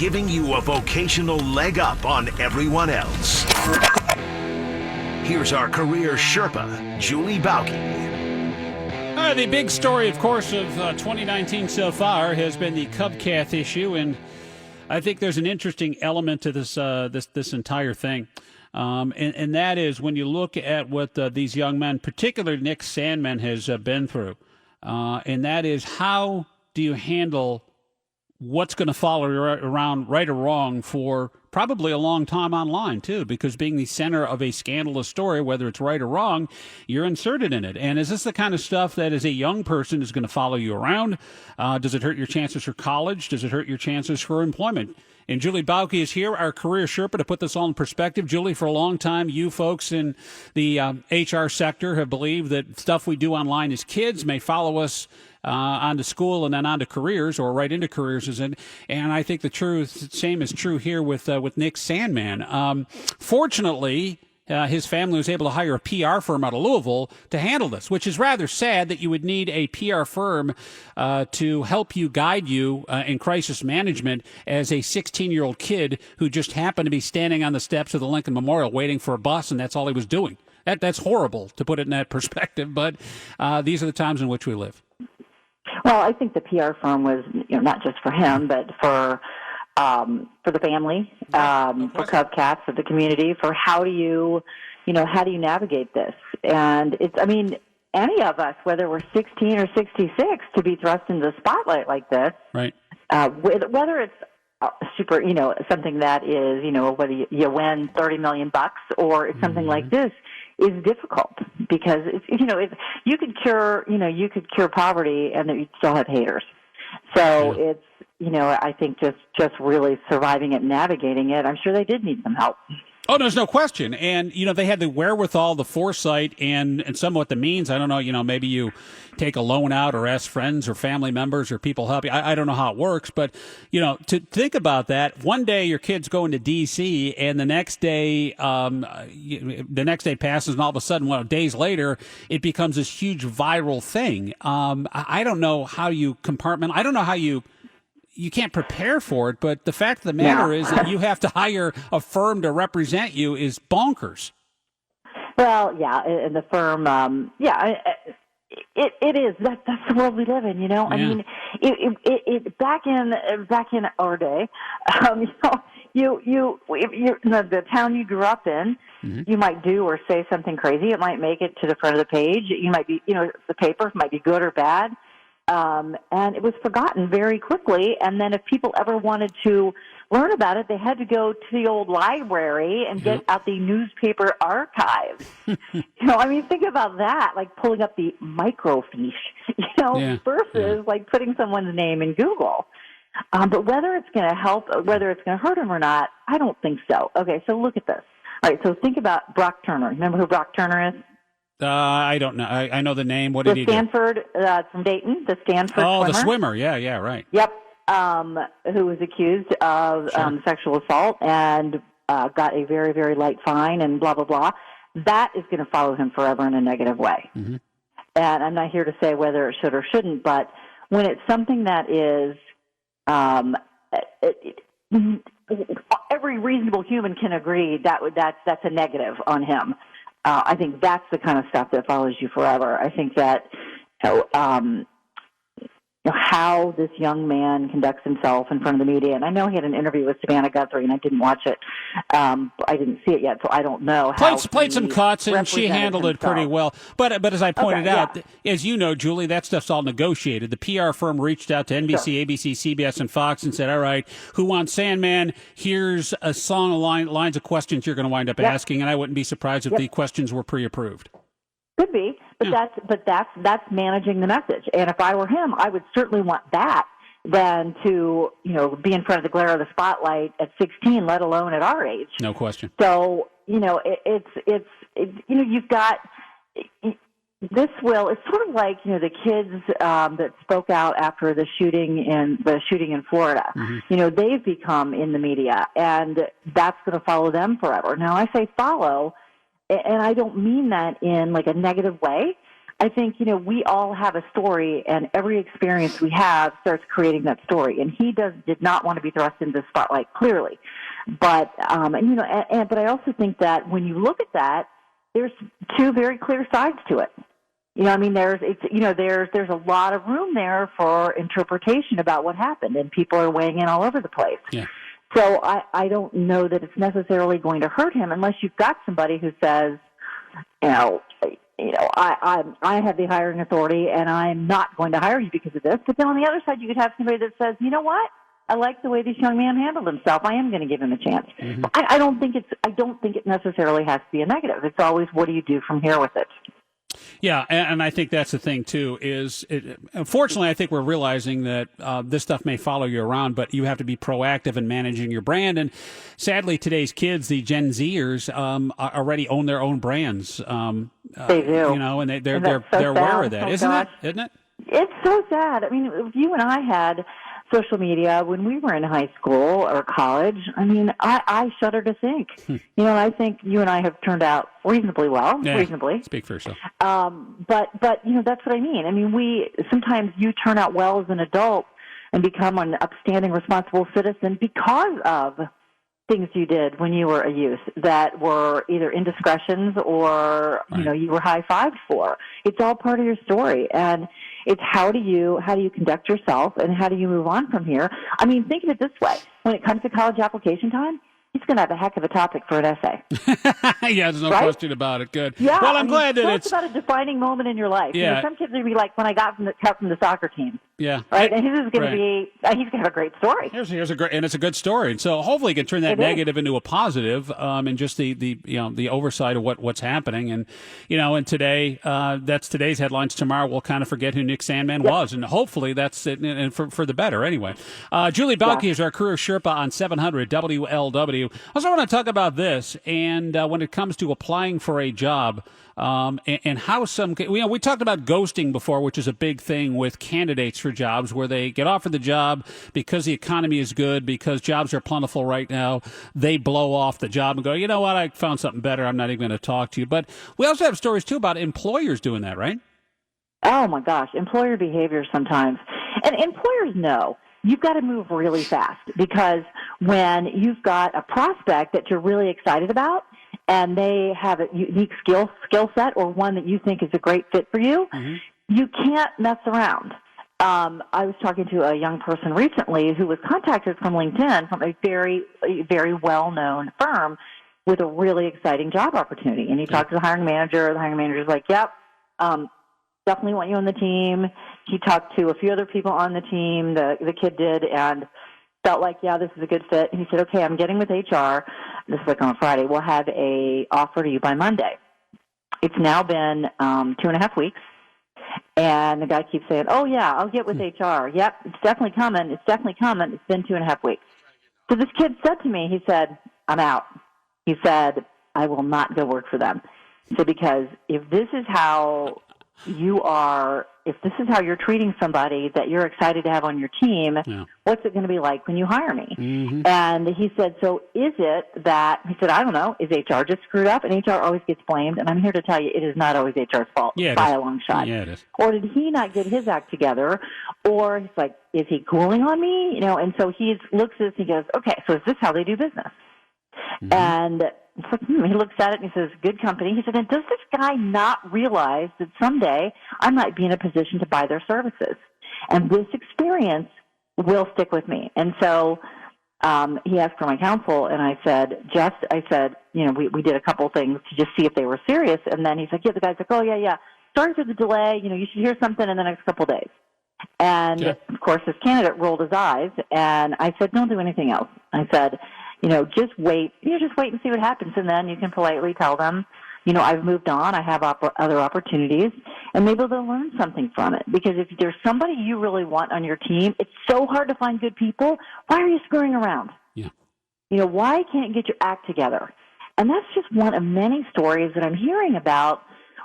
giving you a vocational leg up on everyone else. Here's our career Sherpa, Julie Bauke. The big story, of course, of 2019 so far has been the Cubcath issue, and I think there's an interesting element to this entire thing, and that is when you look at what these young men, particularly Nick Sandmann, has been through, and that is how do you handle what's going to follow around, right or wrong, for probably a long time online, too, because being the center of a scandalous story, whether it's right or wrong, you're inserted in it. And is this the kind of stuff that as a young person is going to follow you around? Does it hurt your chances for college? Does it hurt your chances for employment? And Julie Bauke is here, our career Sherpa, to put this all in perspective. Julie, for a long time, you folks in the HR sector have believed that stuff we do online as kids may follow us onto school and then onto careers, or right into careers. And I think the same is true here with Nick Sandmann. Fortunately, his family was able to hire a PR firm out of Louisville to handle this, which is rather sad that you would need a PR firm to help you, guide you in crisis management as a 16-year-old kid who just happened to be standing on the steps of the Lincoln Memorial waiting for a bus, and that's all he was doing. That's horrible to put it in that perspective, but these are the times in which we live. Well, I think the PR firm was, not just for him, but for the family, for Cubcats, for the community, for how do you navigate this? And any of us, whether we're 16 or 66, to be thrust into the spotlight like this, right? Whether it's super, something that is, whether you win $30 million or it's something like this, is difficult because you could cure poverty and you'd still have haters. So it's I think just really surviving it, navigating it. I'm sure they did need some help. Oh, there's no question. And, they had the wherewithal, the foresight, and somewhat the means. I don't know, maybe you take a loan out or ask friends or family members or people help you. I don't know how it works, but, to think about that, one day your kid's going to D.C. and the next day passes and all of a sudden, days later, it becomes this huge viral thing. I don't know how you compartment. I don't know how you can't prepare for it, but the fact of the matter is that you have to hire a firm to represent you is bonkers. Well, yeah, and the firm, it is. That's the world we live in, Yeah. I mean, it back in our day, if you're in the town you grew up in, you might do or say something crazy. It might make it to the front of the page. You might be, the paper might be good or bad. And it was forgotten very quickly. And then if people ever wanted to learn about it, they had to go to the old library and get out the newspaper archives. Think about that, like pulling up the microfiche, versus like putting someone's name in Google. But whether it's going to help, whether it's going to hurt them or not, I don't think so. Okay, so look at this. All right, so think about Brock Turner. Remember who Brock Turner is? I don't know. I know the name. What did he do? Stanford, from Dayton, the Stanford swimmer. Oh, the swimmer. Yeah, right. Yep. Who was accused of sexual assault and got a very, very light fine and blah, blah, blah. That is going to follow him forever in a negative way. Mm-hmm. And I'm not here to say whether it should or shouldn't, but when it's something that is every reasonable human can agree that's a negative on him. I think that's the kind of stuff that follows you forever. I think that how this young man conducts himself in front of the media, and I know he had an interview with Savannah Guthrie, and I didn't watch it. I didn't see it yet, so I don't know how played some cuts, and she handled it pretty well. But as I pointed out, as you know, Julie, that stuff's all negotiated. The PR firm reached out to NBC, ABC, CBS, and Fox and said, all right, who wants Sandman? Here's a song of lines of questions you're going to wind up asking, and I wouldn't be surprised if the questions were pre-approved. Could be, but that's managing the message. And if I were him, I would certainly want that than to be in front of the glare of the spotlight at 16, let alone at our age. No question. So you've got this will. It's sort of like the kids that spoke out after the shooting in Florida. Mm-hmm. They've become in the media, and that's going to follow them forever. Now I say follow. And I don't mean that in like a negative way. I think, we all have a story, and every experience we have starts creating that story. And he did not want to be thrust into the spotlight, clearly. But, but I also think that when you look at that, there's two very clear sides to it. There's a lot of room there for interpretation about what happened, and people are weighing in all over the place. Yeah. So I don't know that it's necessarily going to hurt him unless you've got somebody who says, I have the hiring authority, and I'm not going to hire you because of this. But then on the other side, you could have somebody that says, you know what? I like the way this young man handled himself. I am going to give him a chance. Mm-hmm. I don't think it necessarily has to be a negative. It's always, what do you do from here with it? Yeah, and I think that's the thing, too, unfortunately, I think we're realizing that this stuff may follow you around, but you have to be proactive in managing your brand. And sadly, today's kids, the Gen Zers, already own their own brands. They do. And they're aware of that. Isn't it? It's so sad. If you and I had social media when we were in high school or college, I shudder to think. And I think you and I have turned out reasonably well. Yeah, reasonably. Speak for yourself. But that's what I mean. Sometimes you turn out well as an adult and become an upstanding, responsible citizen because of things you did when you were a youth that were either indiscretions or you were high-fived for. It's all part of your story, and it's how do you conduct yourself, and how do you move on from here? Think of it this way: when it comes to college application time, he's going to have a heck of a topic for an essay. Yeah, there's no question about it. Good. Yeah, well, I'm glad that it's about a defining moment in your life. Yeah. Some kids are going to be like, when I got cut from the soccer team. Yeah. Right. And his is going to be. He's going to have a great story. Here's a great, and it's a good story. And so hopefully, you can turn that negative into a positive, and just the oversight of what's happening. And and today, that's today's headlines. Tomorrow, we'll kind of forget who Nick Sandman was, and hopefully that's it, and for the better. Anyway, Julie Bauke is our career Sherpa on 700 WLW. I also want to talk about this, and when it comes to applying for a job. And how we talked about ghosting before, which is a big thing with candidates for jobs, where they get offered the job because the economy is good, because jobs are plentiful right now. They blow off the job and go, you know what, I found something better. I'm not even going to talk to you. But we also have stories, too, about employers doing that, right? Oh, my gosh. Employer behavior sometimes. And employers know. You've got to move really fast, because when you've got a prospect that you're really excited about, and they have a unique skill set, or one that you think is a great fit for you, you can't mess around. I was talking to a young person recently who was contacted from LinkedIn from a very, very well-known firm with a really exciting job opportunity. And he talked to the hiring manager. The hiring manager's like, yep, definitely want you on the team. He talked to a few other people on the team, the kid did, and felt like, yeah, this is a good fit. And he said, okay, I'm getting with HR. This is like on Friday. We'll have a offer to you by Monday. It's now been 2.5 weeks. And the guy keeps saying, oh, yeah, I'll get with HR. Yep, it's definitely coming. It's definitely coming. It's been 2.5 weeks. So this kid said to me, he said, I'm out. He said, I will not go work for them. He said, because if this is how you're treating somebody that you're excited to have on your team, what's it going to be like when you hire me? Mm-hmm. And he said, so is it that, he said, I don't know, is HR just screwed up? And HR always gets blamed. And I'm here to tell you, it is not always HR's fault by a long shot. Yeah, it is. Or did he not get his act together? Or he's like, is he cooling on me? And so he looks at this and he goes, okay, so is this how they do business? Mm-hmm. And he looks at it and he says, good company. He said, and does this guy not realize that someday I might be in a position to buy their services? And this experience will stick with me. And so he asked for my counsel, and I said, we did a couple things to just see if they were serious. And then he's like, the guy's like, oh, yeah. Sorry for the delay. You should hear something in the next couple of days. And, of course, this candidate rolled his eyes, and I said, don't do anything else. I said, just wait. Just wait and see what happens, and then you can politely tell them, I've moved on. I have other opportunities, and maybe they'll learn something from it. Because if there's somebody you really want on your team, it's so hard to find good people. Why are you screwing around? Yeah. Why can't you get your act together? And that's just one of many stories that I'm hearing about,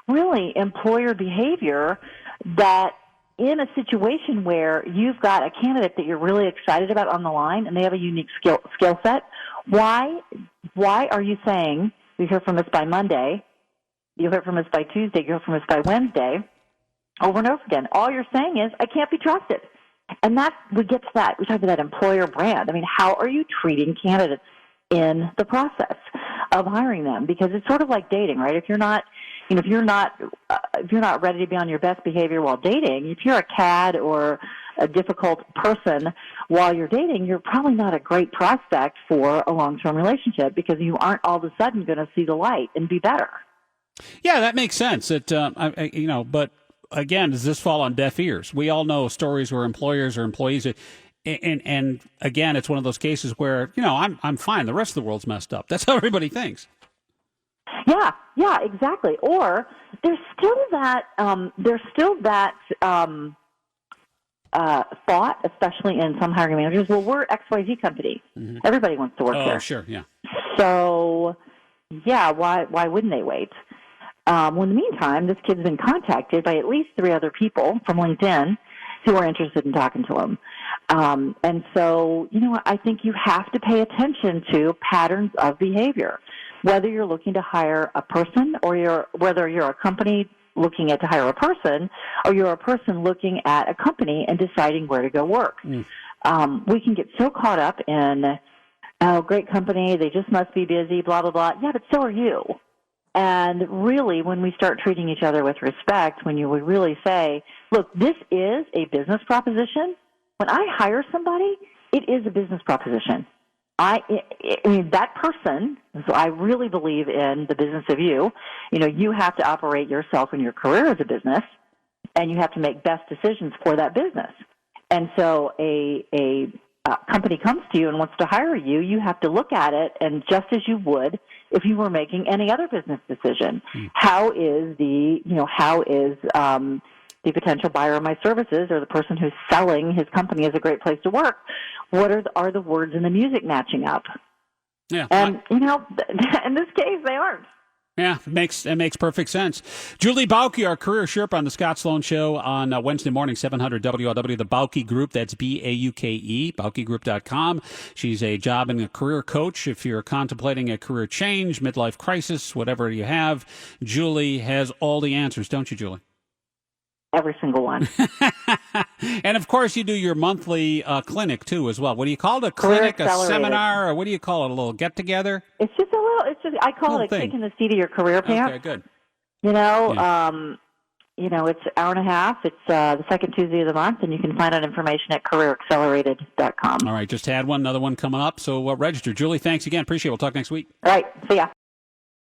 really, employer behavior that in a situation where you've got a candidate that you're really excited about on the line and they have a unique skill set, why are you saying, you hear from us by Monday, you hear from us by Tuesday, you hear from us by Wednesday, over and over again. All you're saying is, I can't be trusted. And we get to that. We talk about that employer brand. I mean, how are you treating candidates in the process of hiring them? Because it's sort of like dating, right? If you're not ready to be on your best behavior while dating, if you're a cad or a difficult person while you're dating, you're probably not a great prospect for a long-term relationship, because you aren't all of a sudden going to see the light and be better. Yeah, that makes sense. But again, does this fall on deaf ears? We all know stories where employers or employees, and again, it's one of those cases where, I'm fine. The rest of the world's messed up. That's how everybody thinks. Yeah, exactly. Or there's still that thought, especially in some hiring managers. Well, we're XYZ company. Mm-hmm. Everybody wants to work here. Oh, sure, yeah. So, yeah, why wouldn't they wait? Well, in the meantime, this kid's been contacted by at least 3 other people from LinkedIn who are interested in talking to him. And so, I think you have to pay attention to patterns of behavior, whether you're looking to hire a person or whether you're a company looking to hire a person, or you're a person looking at a company and deciding where to go work. We can get so caught up in, oh, great company, they just must be busy, blah, blah, blah. Yeah, but so are you. And really, when we start treating each other with respect, when you would really say, look, this is a business proposition. When I hire somebody, it is a business proposition. I mean, that person, so I really believe in the business of you. You have to operate yourself and your career as a business, and you have to make best decisions for that business. And so a company comes to you and wants to hire you, you have to look at it, and just as you would if you were making any other business decision. How is the potential buyer of my services, or the person who's selling his company as a great place to work, what are the words in the music matching up? Yeah. And, in this case, they aren't. Yeah, it makes perfect sense. Julie Bauke, our Career Sherpa on the Scott Sloan Show on Wednesday morning, 700 WLW, the Bauke Group. That's BAUKE, BaukeGroup.com. She's a job and a career coach. If you're contemplating a career change, midlife crisis, whatever you have, Julie has all the answers, don't you, Julie? Every single one. And, of course, you do your monthly clinic, too, as well. What do you call it? A clinic, a seminar, or what do you call it? A little get-together? I call it a kick in the seat of your career pants. Okay, good. It's an hour and a half. It's the second Tuesday of the month, and you can find out information at careeraccelerated.com. All right, just had one, another one coming up. So register. Julie, thanks again. Appreciate it. We'll talk next week. All right, see ya.